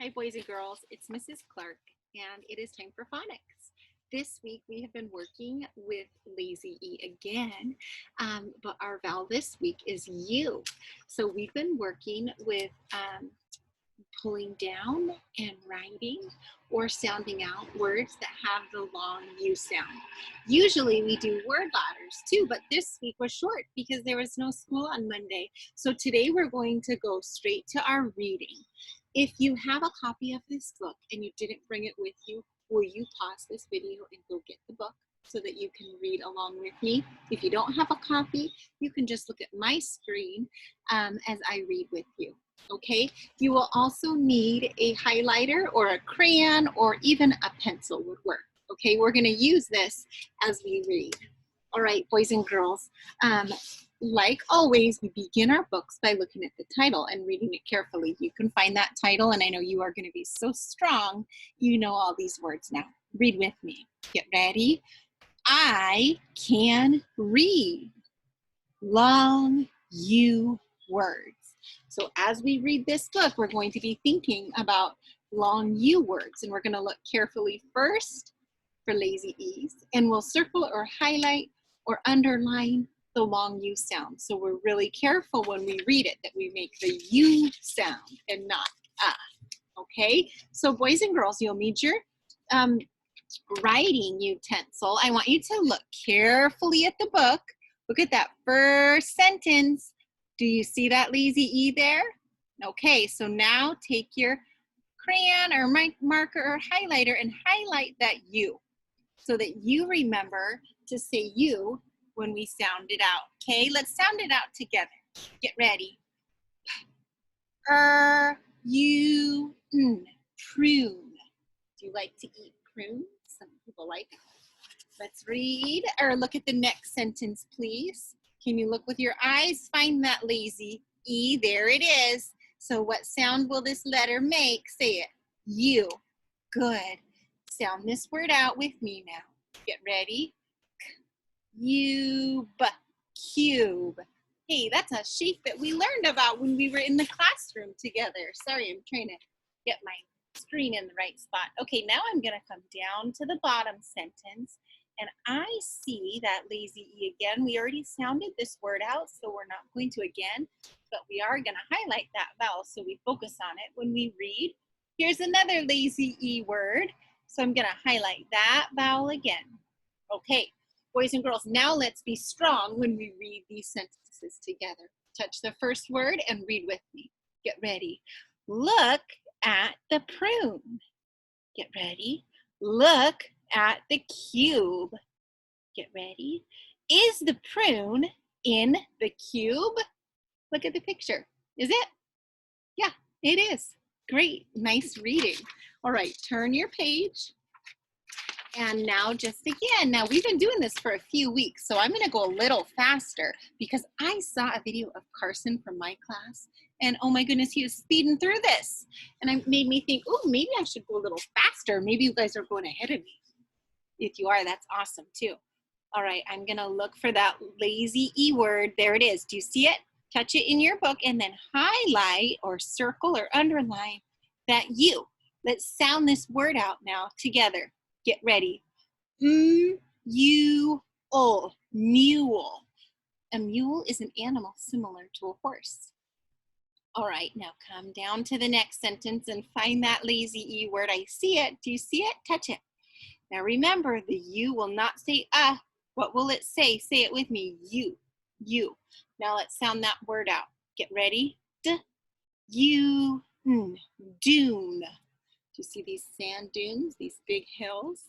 Hi, boys and girls. It's Mrs. Clark, and it is time for phonics. This week we have been working with lazy E again, but our vowel this week is U. So we've been working with pulling down and writing or sounding out words that have the long U sound. Usually we do word ladders too, but this week was short because there was no school on Monday. So today we're going to go straight to our reading. If you have a copy of this book and you didn't bring it with you, will you pause this video and go get the book so that you can read along with me? If you don't have a copy, you can just look at my screen as I read with you. Okay, you will also need a highlighter or a crayon or even a pencil would work. Okay, we're going to use this as we read. All right, boys and girls, like always, we begin our books by looking at the title and reading it carefully. You can find that title, and I know you are going to be so strong, you know all these words now. Read with me. Get ready. I can read long U words. So as we read this book, we're going to be thinking about long U words, and we're going to look carefully first for lazy E's, and we'll circle or highlight or underline the long U sound. So we're really careful when we read it that we make the U sound and not okay? So boys and girls, you'll need your writing utensil. I want you to look carefully at the book. Look at that first sentence. Do you see that lazy E there? Okay, so now take your crayon or marker or highlighter and highlight that U so that you remember to say U when we sound it out. Okay, let's sound it out together. Get ready. U, N, prune. Do you like to eat prunes? Some people like it. Let's read or look at the next sentence, please. Can you look with your eyes? Find that lazy E. There it is. So what sound will this letter make? Say it. U. Good. Sound this word out with me now. Get ready. Cube. Cube. Hey, that's a shape that we learned about when we were in the classroom together. Sorry, I'm trying to get my screen in the right spot. Okay, now I'm going to come down to the bottom sentence. And I see that lazy E again. We already sounded this word out, so we're not going to again, but we are going to highlight that vowel so we focus on it when we read. Here's another lazy E word, so I'm going to highlight that vowel again. Okay, boys and girls, now let's be strong when we read these sentences together. Touch the first word and read with me. Get ready. Look at the prune. Get ready. Look at the cube. Get ready. Is the prune in the cube? Look at the picture. Is it? Yeah, it is. Great. Nice reading. All right, turn your page. And now just again, now we've been doing this for a few weeks, so I'm going to go a little faster because I saw a video of Carson from my class, and oh my goodness, he was speeding through this. And it made me think, oh, maybe I should go a little faster. Maybe you guys are going ahead of me. If you are, that's awesome too. All right, I'm going to look for that lazy E word. There it is. Do you see it? Touch it in your book and then highlight or circle or underline that U. Let's sound this word out now together. Get ready. M-U-L, mule. A mule is an animal similar to a horse. All right, now come down to the next sentence and find that lazy E word. I see it. Do you see it? Touch it. Now remember, the U will not say What will it say? Say it with me. U. U. Now let's sound that word out. Get ready. D-U-N. Dune. Do you see these sand dunes, these big hills?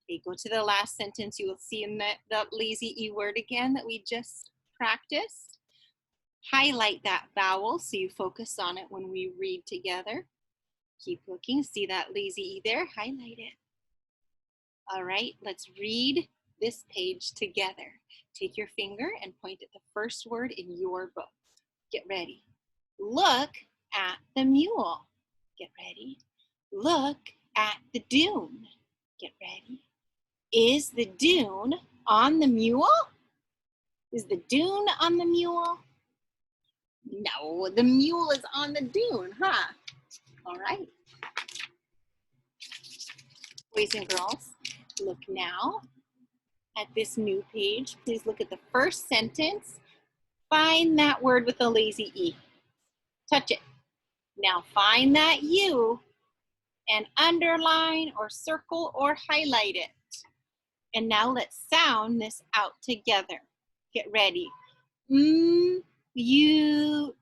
Okay, go to the last sentence. You will see in the lazy E word again that we just practiced. Highlight that vowel so you focus on it when we read together. Keep looking. See that lazy E there? Highlight it. All right, let's read this page together. Take your finger and point at the first word in your book. Get ready. Look at the mule. Get ready. Look at the dune. Get ready. Is the dune on the mule? Is the dune on the mule? No, the mule is on the dune, huh? All right. Boys and girls, look now at this new page. Please look at the first sentence. Find that word with a lazy E. Touch it. Now find that U and underline or circle or highlight it. And now let's sound this out together. Get ready. Mute. Mute.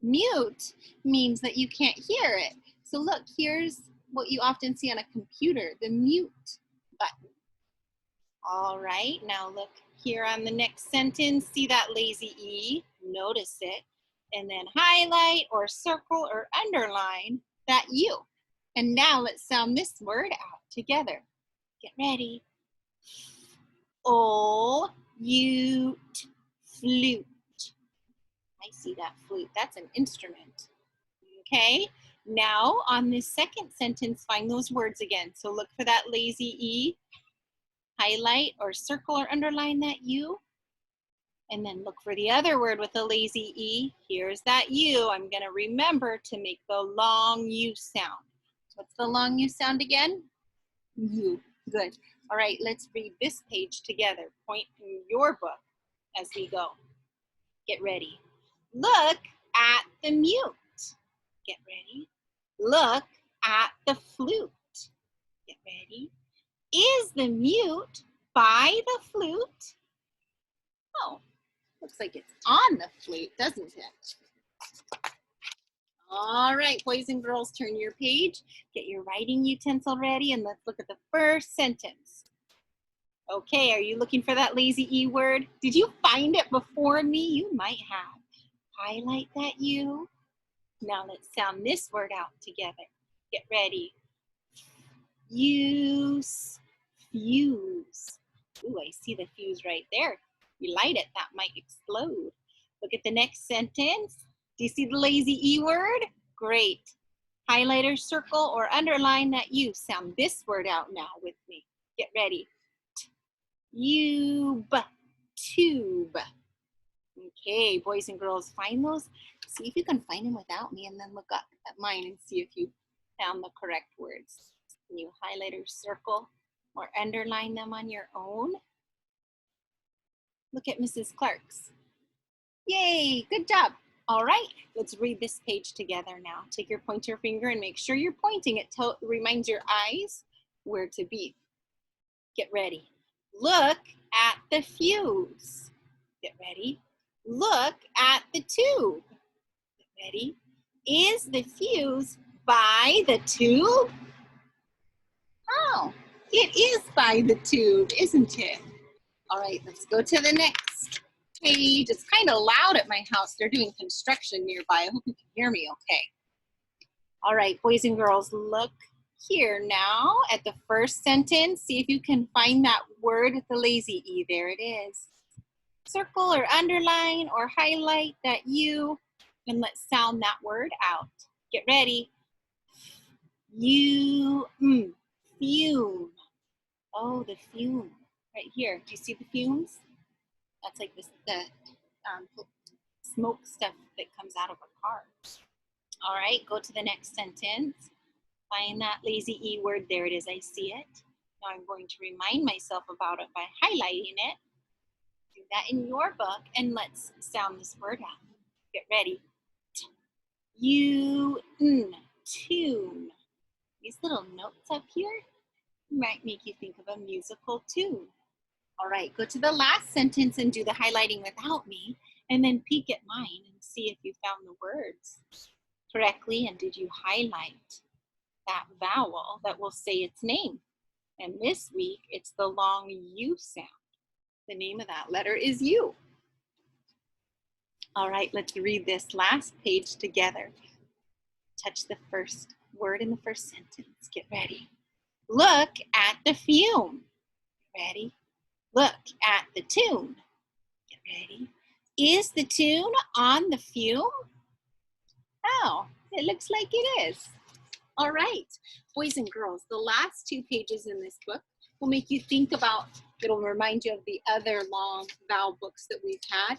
Mute means that you can't hear it. So look, here's what you often see on a computer, the mute button. All right, now look here on the next sentence. See that lazy E? Notice it. And then highlight or circle or underline that U. And now let's sound this word out together. Get ready. O-U-T, flute. I see that flute. That's an instrument. Okay, now on this second sentence, find those words again. So look for that lazy E. Highlight or circle or underline that U. And then look for the other word with a lazy E. Here's that U. I'm going to remember to make the long U sound. What's the long U sound again? U. Good. All right, let's read this page together. Point in your book as we go. Get ready. Look at the mute. Get ready. Look at the flute. Get ready. Is the mute by the flute? Oh, looks like it's on the flute, doesn't it? All right, boys and girls, turn your page. Get your writing utensil ready, and let's look at the first sentence. Okay, are you looking for that lazy E word? Did you find it before me? You might have. Highlight that U. Now let's sound this word out together. Get ready. Use, fuse. Ooh, I see the fuse right there. You light it, that might explode. Look at the next sentence. Do you see the lazy E word? Great. Highlight or circle or underline that U. Sound this word out now with me. Get ready. Tube, tube. Okay, boys and girls, find those. See if you can find them without me, and then look up at mine and see if you found the correct words. Can you highlight or circle or underline them on your own? Look at Mrs. Clark's. Yay, good job. All right, let's read this page together now. Take your pointer finger and make sure you're pointing. It reminds your eyes where to be. Get ready. Look at the fuse. Get ready. Look at the tube. Get ready. Is the fuse by the tube? Oh, it is by the tube, isn't it? All right, let's go to the next page. It's kind of loud at my house. They're doing construction nearby. I hope you can hear me okay. All right, boys and girls, look here now at the first sentence. See if you can find that word with the lazy E. There it is. Circle or underline or highlight that U, and let's sound that word out. Get ready. Fume. Oh, the fume. Right here. Do you see the fumes? That's like the smoke stuff that comes out of a car. All right, go to the next sentence. Find that lazy E word. There it is. I see it. Now I'm going to remind myself about it by highlighting it. Do that in your book, and let's sound this word out. Get ready. Tune. These little notes up here might make you think of a musical tune. All right, go to the last sentence and do the highlighting without me, and then peek at mine and see if you found the words correctly, and did you highlight that vowel that will say its name. And this week, it's the long U sound. The name of that letter is U. All right, let's read this last page together. Touch the first word in the first sentence. Get ready. Look at the fume. Ready? Look at the tune. Get ready. Is the tune on the fume? Oh, it looks like it is. All right, boys and girls, the last two pages in this book will make you think about, it'll remind you of the other long vowel books that we've had.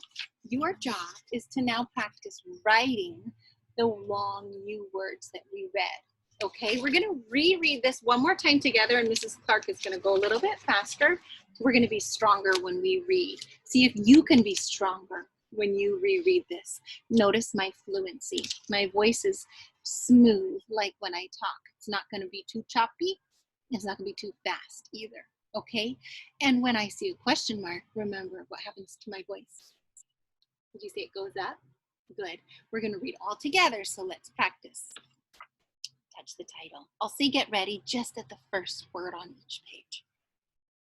Your job is to now practice writing the long U words that we read. Okay, we're gonna reread this one more time together, and Mrs. Clark is gonna go a little bit faster. We're gonna be stronger when we read. See if you can be stronger when you reread this. Notice my fluency. My voice is smooth, like when I talk. It's not gonna be too choppy. It's not gonna be too fast either, okay? And when I see a question mark, remember what happens to my voice. Did you say it goes up? Good. We're gonna read all together, so let's practice. Touch the title. I'll say get ready just at the first word on each page.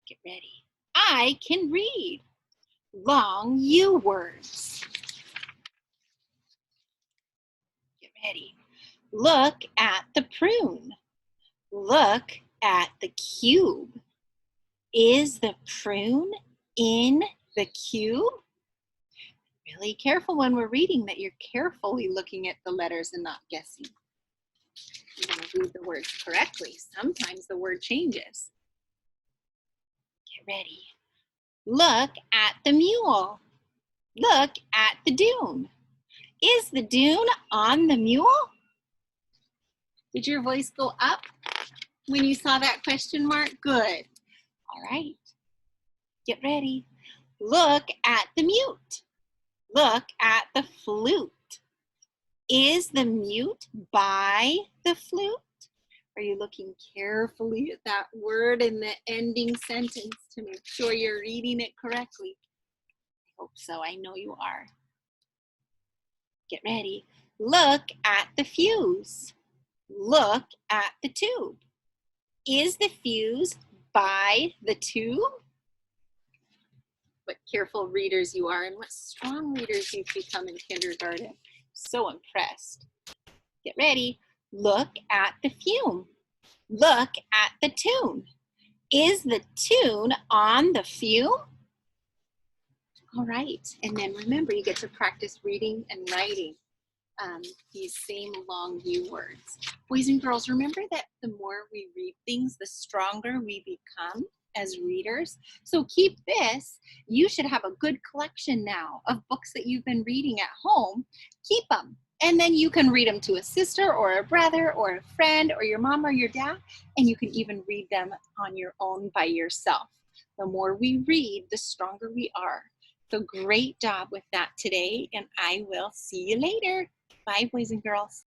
Get ready. I can read long U words. Get ready. Look at the prune. Look at the cube. Is the prune in the cube? Really careful when we're reading that you're carefully looking at the letters and not guessing. You're going to read the words correctly. Sometimes the word changes. Get ready. Look at the mule. Look at the dune. Is the dune on the mule? Did your voice go up when you saw that question mark? Good. All right. Get ready. Look at the mute. Look at the flute. Is the mute by the flute? Are you looking carefully at that word in the ending sentence to make sure you're reading it correctly? I hope so. I know you are. Get ready. Look at the fuse. Look at the tube. Is the fuse by the tube? What careful readers you are and what strong readers you've become in kindergarten. So impressed. Get ready. Look at the fume. Look at the tune. Is the tune on the fume? All right. And then remember, you get to practice reading and writing these same long U words. Boys and girls, remember that the more we read things, the stronger we become as readers. So keep this. You should have a good collection now of books that you've been reading at home. Keep them. And then you can read them to a sister or a brother or a friend or your mom or your dad. And you can even read them on your own by yourself. The more we read, the stronger we are. So great job with that today. And I will see you later. Bye, boys and girls.